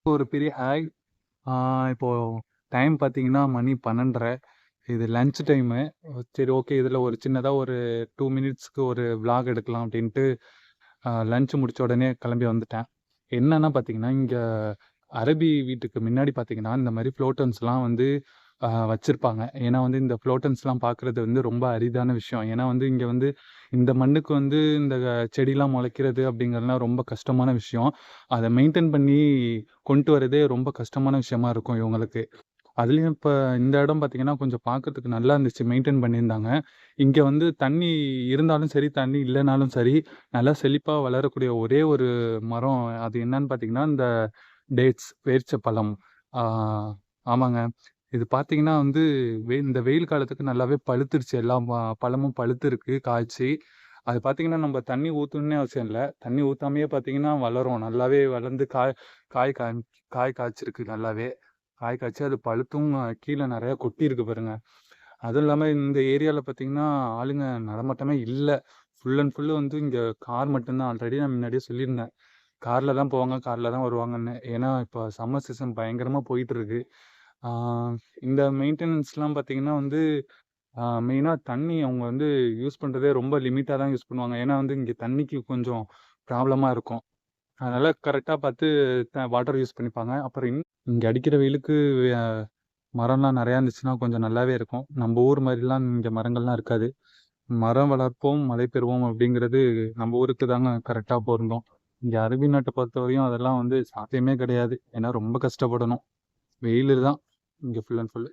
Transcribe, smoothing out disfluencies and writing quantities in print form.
ஒரு பெரிய ஹாய். ஆ இப்போ டைம் பார்த்தீங்கன்னா, மணி 12:30. இது லஞ்ச் டைமு. சரி ஓகே. இதில ஒரு சின்னதா ஒரு 2 மினிட்ஸ்க்கு ஒரு விளாக் எடுக்கலாம் அப்டின்ட்டு லஞ்ச் முடிச்ச உடனே கிளம்பி வந்துட்டேன். என்னன்னா பார்த்தீங்கன்னா, இங்க அரபி வீட்டுக்கு முன்னாடி பார்த்தீங்கன்னா, இந்த மாரி ஃப்ளோட்டன்ஸ்லாம் வந்து வச்சிருப்பாங்க. ஏன்னா வந்து இந்த ஃப்ளோட்டன்ஸ்லாம் பார்க்குறது வந்து ரொம்ப அரிதான விஷயம். ஏன்னா வந்து இங்க வந்து இந்த மண்ணுக்கு வந்து இந்த செடிலாம் முளைக்கிறது அப்படிங்கிறதுலாம் ரொம்ப கஷ்டமான விஷயம். அத மெயின்டெயின் பண்ணி கொண்டு வரதே ரொம்ப கஷ்டமான விஷயமா இருக்கும் இவங்களுக்கு. அதுலயும் இப்ப இந்த இடம் பார்த்தீங்கன்னா, கொஞ்சம் பார்க்கறதுக்கு நல்லா இருந்துச்சு. மெயின்டெயின் பண்ணியிருந்தாங்க. இங்க வந்து தண்ணி இருந்தாலும் சரி, தண்ணி இல்லனாலும் சரி, நல்லா செழிப்பா வளரக்கூடிய ஒரே ஒரு மரம் அது என்னன்னு பார்த்தீங்கன்னா, இந்த டேட்ஸ் பேரிச்ச பழம். ஆ ஆமாங்க. இது பார்த்தீங்கன்னா வந்து இந்த வெயில் காலத்துக்கு நல்லாவே பழுத்துருச்சு. எல்லா பழமும் பழுத்திருக்கு, காய்ச்சி. அது பார்த்தீங்கன்னா, நம்ம தண்ணி ஊத்தணும்னே அவசியம் இல்ல. தண்ணி ஊத்தாமயே பார்த்தீங்கன்னா வளரும். நல்லாவே வளர்ந்து காய் காய் காய் காய்ச்சிருக்கு நல்லாவே. காய் காய்ச்சி அது பழுத்தும் கீழ நெறையா கொட்டியிருக்கு பாருங்க. அதுவும் இல்லாம இந்த ஏரியால பார்த்தீங்கன்னா, ஆளுங்க நடமாட்டமே இல்ல. ஃபுல் அண்ட் ஃபுல்லு வந்து இங்க கார் மட்டும் தான். ஆல்ரெடி நான் முன்னாடியே சொல்லியிருந்தேன். கார்ல தான் போவாங்க, கார்ல தான் வருவாங்கன்னு. ஏன்னா, இப்ப சம்மர் சீசன் பயங்கரமா போயிட்டுருக்கு. ஆ இந்த மெயின்டெனன்ஸ்லாம் பார்த்தீங்கன்னா வந்து, மெயினா தண்ணி அவங்க வந்து யூஸ் பண்றதே ரொம்ப லிமிட்டா தான் யூஸ் பண்ணுவாங்க. ஏன்னா வந்து இங்க தண்ணிக்கு கொஞ்சம் ப்ராப்ளமா இருக்கும். அதனால கரெக்ட்டா பார்த்து வாட்டர் யூஸ் பண்ணிப்பாங்க. அப்புறம் இங்க அடிக்கிற வெயிலுக்கு அ மரம்லாம் நெறையா இருந்துச்சுன்னா கொஞ்சம் நல்லாவே இருக்கும். நம்ப ஊர் மாரிலாம் இங்க மரங்கள்லாம் இருக்காது. மரம் வளர்ப்போம், மழை பெறுவோம் அப்படிங்கிறது நம்ம ஊருக்கு தாங்க கரெக்ட்டா பொருந்தும். இங்க அரபி நாட்ட பொறுத்தவரையும் அதெல்லாம் வந்து சாத்தியமே கிடையாது. ஏன்னா ரொம்ப கஷ்டப்படணும். வெயிலு தான் இங்க ஃபுல் அண்ட் ஃபுல்.